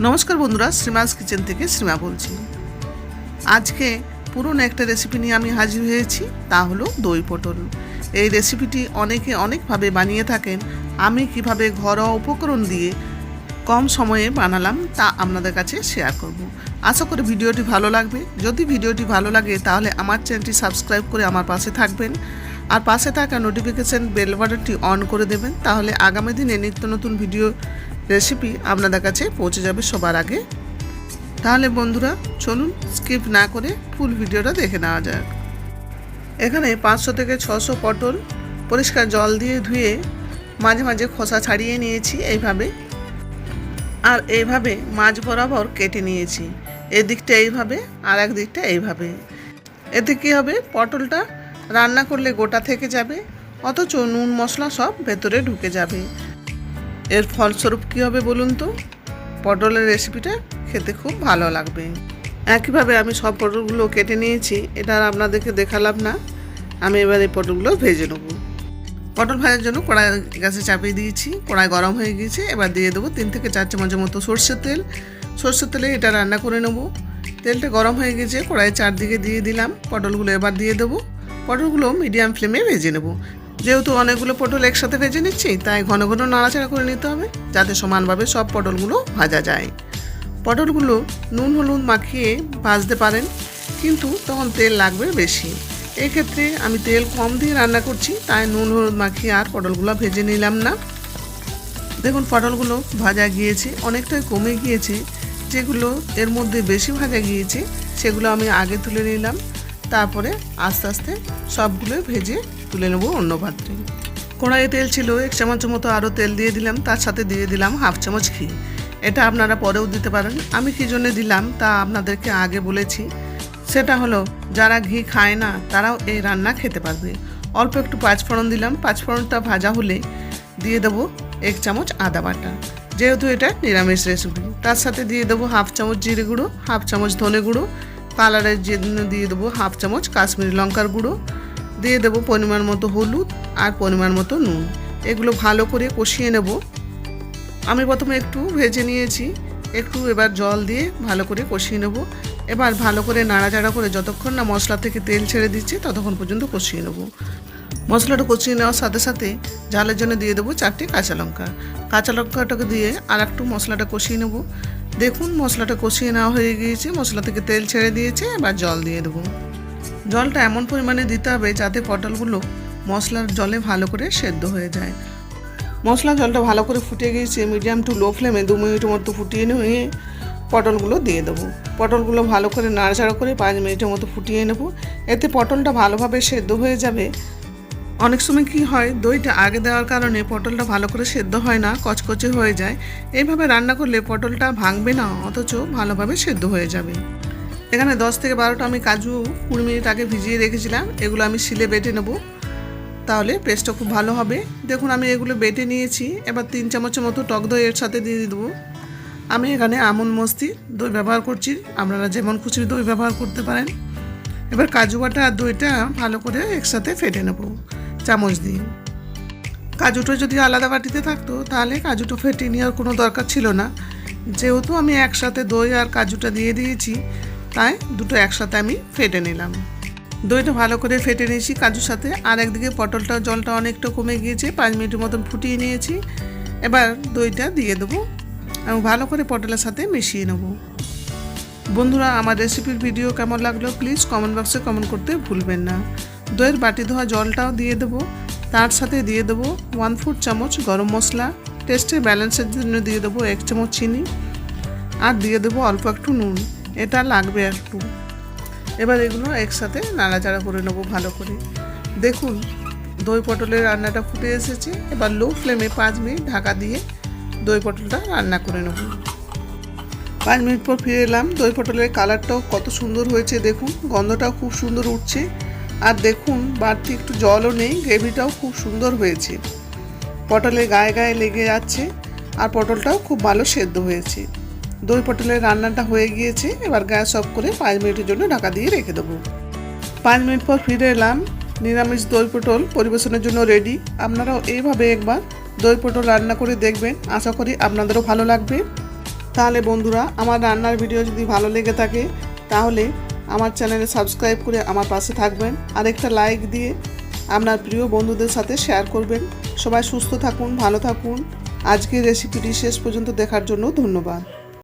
নমস্কার বন্ধুরা, শ্রীমাস কিচেন থেকে শ্রীমা বলছি। আজকে পুরনো একটা রেসিপি নিয়ে আমি হাজির হয়েছি, তা হলো দই পটল। এই রেসিপিটি অনেকে অনেকভাবে বানিয়ে থাকেন। আমি কিভাবে ঘরোয়া উপকরণ দিয়ে কম সময়ে বানালাম তা আপনাদের কাছে শেয়ার করব। আশা করি ভিডিওটি ভালো লাগবে। যদি ভিডিওটি ভালো লাগে তাহলে আমার চ্যানেলটি সাবস্ক্রাইব করে আমার পাশে থাকবেন, আর পাশে থাকা নোটিফিকেশান বেল বাটনটি অন করে দেবেন। তাহলে আগামী দিনে নিত্য নতুন ভিডিও রেসিপি আপনাদের কাছে পৌঁছে যাবে সবার আগে। তাহলে বন্ধুরা চলুন স্কিপ না করে ফুল ভিডিওটা দেখে নেওয়া যাক। এখানে 500 থেকে 600 পটল পরিষ্কার জল দিয়ে ধুয়ে মাঝে মাঝে খোসা ছাড়িয়ে নিয়েছি এইভাবে, আর এইভাবে মাঝ বরাবর কেটে নিয়েছি। এদিকটা এইভাবে আর এক দিকটা এইভাবে। এতে কী হবে, পটলটা রান্না করলে গোটা থেকে যাবে, অথচ নুন মশলা সব ভেতরে ঢুকে যাবে। এর ফলস্বরূপ কী হবে বলুন তো, পটলের রেসিপিটা খেতে খুব ভালো লাগবে। একইভাবে আমি সব পটলগুলো কেটে নিয়েছি, এটা আর আপনাদেরকে দেখালাম না। আমি এবার এই পটলগুলো ভেজে নেব। পটল ভাজার জন্য কড়াই গ্যাসে চাপিয়ে দিয়েছি, কড়াই গরম হয়ে গিয়েছে। এবার দিয়ে দেবো 3 থেকে 4 চামচের মতো সরষের তেল। সরষের তেলে এটা রান্না করে নেব। তেলটা গরম হয়ে গেছে, কড়াইয়ের চারদিকে দিয়ে দিলাম পটলগুলো। এবার দিয়ে দেবো, পটলগুলো মিডিয়াম ফ্লেমে ভেজে নেব। যেহেতু অনেকগুলো পটল একসাথে ভেজে নিচ্ছি, তাই ঘন ঘন নাড়াচাড়া করে নিতে হবে, যাতে সমানভাবে সব পটলগুলো ভাজা যায়। পটলগুলো নুন হলুদ মাখিয়ে ভাজতে পারেন, কিন্তু তখন তেল লাগবে বেশি। এক্ষেত্রে আমি তেল কম দিয়ে রান্না করছি, তাই নুন হলুদ মাখিয়ে আর পটলগুলো ভেজে নিলাম না। দেখুন পটলগুলো ভাজা গিয়েছে, অনেকটাই কমে গিয়েছে। যেগুলো এর মধ্যে বেশি ভাজা গিয়েছে সেগুলো আমি আগে তুলে নিলাম। তারপরে আস্তে আস্তে সবগুলো ভেজে তুলে নেব অন্য পাত্রে। কড়াইয়ে তেল ছিল 1 চামচের মতো, আরও তেল দিয়ে দিলাম। তার সাথে দিয়ে দিলাম 1/2 চামচ ঘি। এটা আপনারা পরেও দিতে পারেন। আমি কী জন্য দিলাম তা আপনাদেরকে আগে বলেছি। সেটা হলো, যারা ঘি খায় না তারাও এই রান্না খেতে পারবে। অল্প একটু 5 ফোড়ন দিলাম। 5 ফোড়নটা ভাজা হলে দিয়ে দেবো 1 চামচ আদা বাটা, যেহেতু এটা নিরামিষ রেসিপি। তার সাথে দিয়ে দেবো 1/2 চামচ জিরে গুঁড়ো, 1/2 চামচ ধনে গুঁড়ো, কালারের জন্য দিয়ে দেবো 1/2 চামচ কাশ্মীরি লঙ্কার গুঁড়ো, দিয়ে দেবো পরিমাণ মতো হলুদ আর পরিমাণ মতো নুন। এগুলো ভালো করে কষিয়ে নেব। আমি প্রথমে একটু ভেজে নিয়েছি, একটু এবার জল দিয়ে ভালো করে কষিয়ে নেব। এবার ভালো করে নাড়াচাড়া করে যতক্ষণ না মশলা থেকে তেল ছেড়ে দিচ্ছে ততক্ষণ পর্যন্ত কষিয়ে নেব। মশলাটা কষিয়ে নেওয়ার সাথে সাথে ঝালের জন্য দিয়ে দেবো 4টি কাঁচা লঙ্কা। কাঁচা লঙ্কাটাকে দিয়ে আর একটু মশলাটা কষিয়ে নেব। দেখুন মশলাটা কষিয়ে নেওয়া হয়ে গিয়েছে, মশলা থেকে তেল ছেড়ে দিয়েছে। এবার জল দিয়ে দেবো। জলটা এমন পরিমাণে দিতে হবে যাতে পটলগুলো মশলার জলে ভালো করে সেদ্ধ হয়ে যায়। মশলা জলটা ভালো করে ফুটে গিয়েছে, মিডিয়াম টু লো ফ্লেমে 2 মিনিটের মতো ফুটিয়ে নিয়ে পটলগুলো দিয়ে দেবো। পটলগুলো ভালো করে নাড়াচাড়া করে 5 মিনিটের মতো ফুটিয়ে নেব। এতে পটলটা ভালোভাবে সেদ্ধ হয়ে যাবে। অনেক সময় কি হয়, দইটা আগে দেওয়ার কারণে পটলটা ভালো করে সেদ্ধ হয় না, কচকচে হয়ে যায়। এইভাবে রান্না করলে পটলটা ভাঙবে না, অথচ ভালোভাবে সেদ্ধ হয়ে যাবে। এখানে 10 থেকে 12টা আমি কাজু 20 মিনিট আগে ভিজিয়ে রেখেছিলাম। এগুলো আমি শিলে বেটে নেব, তাহলে পেস্টটা খুব ভালো হবে। দেখুন আমি এগুলো বেটে নিয়েছি। এবার 3 চামচের মতো টক দই এর সাথে দিয়ে দেবো। আমি এখানে আমন্ড মস্তি দই ব্যবহার করছি, আপনারা যেমন খুশি দই ব্যবহার করতে পারেন। এবার কাজু বাটা আর দইটা ভালো করে একসাথে ফেটে নেব চামচ দিয়ে। কাজুটা যদি আলাদা বাটিতে থাকতো তাহলে কাজুটা ফেটে নেওয়ার কোনো দরকার ছিল না। যেহেতু আমি একসাথে দই আর কাজুটা দিয়ে দিয়েছি, তাই দুটো একসাথে আমি ফেটে নিলাম। দইটা ভালো করে ফেটে নিয়েছি কাজুর সাথে। আর একদিকে পটলটা জলটা অনেকটা কমে গিয়েছে, 5 মিনিটের মতন ফুটিয়ে নিয়েছি। এবার দইটা দিয়ে দেবো এবং ভালো করে পটলের সাথে মিশিয়ে নেব। বন্ধুরা আমার রেসিপির ভিডিও কেমন লাগলো প্লিজ কমেন্ট বক্সে কমেন্ট করতে ভুলবেন না। দইয়ের বাটি ধোয়া জলটাও দিয়ে দেবো। তার সাথে দিয়ে দেবো 1/4 চামচ গরম মশলা, টেস্টের ব্যালেন্সের জন্য দিয়ে দেবো 1 চামচ চিনি, আর দিয়ে দেবো অল্প একটু নুন, এটা লাগবে একটু। এবার এগুলো একসাথে নাড়াচাড়া করে নেবো ভালো করে। দেখুন দই পটলের রান্নাটা ফুটে এসেছে। এবার লো ফ্লেমে 5 মিনিট ঢাকা দিয়ে দই পটলটা রান্না করে নেব। 5 মিনিট পর ফিরে এলাম। দই পটলের কালারটাও কত সুন্দর হয়েছে, দেখুন গন্ধটাও খুব সুন্দর উঠছে। আর দেখুন বাড়তি একটু জলও নেই, গ্রেভিটাও খুব সুন্দর হয়েছে। পটলের গায়ে গায়ে লেগে যাচ্ছে, আর পটলটাও খুব ভালো সেদ্ধ হয়েছে। দই পটলের রান্নাটা হয়ে গিয়েছে। এবার গ্যাস অফ করে 5 মিনিটের জন্য ঢাকা দিয়ে রেখে দেবো। 5 মিনিট পর ফিরে এলাম। নিরামিষ দই পটল পরিবেশনের জন্য রেডি। আপনারাও এইভাবে একবার দই পটল রান্না করে দেখবেন, আশা করি আপনাদেরও ভালো লাগবে। তাহলে বন্ধুরা, আমার রান্নার ভিডিও যদি ভালো লেগে থাকে তাহলে আমার চ্যানেলে সাবস্ক্রাইব করে আমার পাশে থাকবেন, আর একটা লাইক দিয়ে আপনার প্রিয় বন্ধুদের সাথে শেয়ার করবেন। সবাই সুস্থ থাকুন, ভালো থাকুন। আজকের রেসিপিটি শেষ পর্যন্ত দেখার জন্য ধন্যবাদ।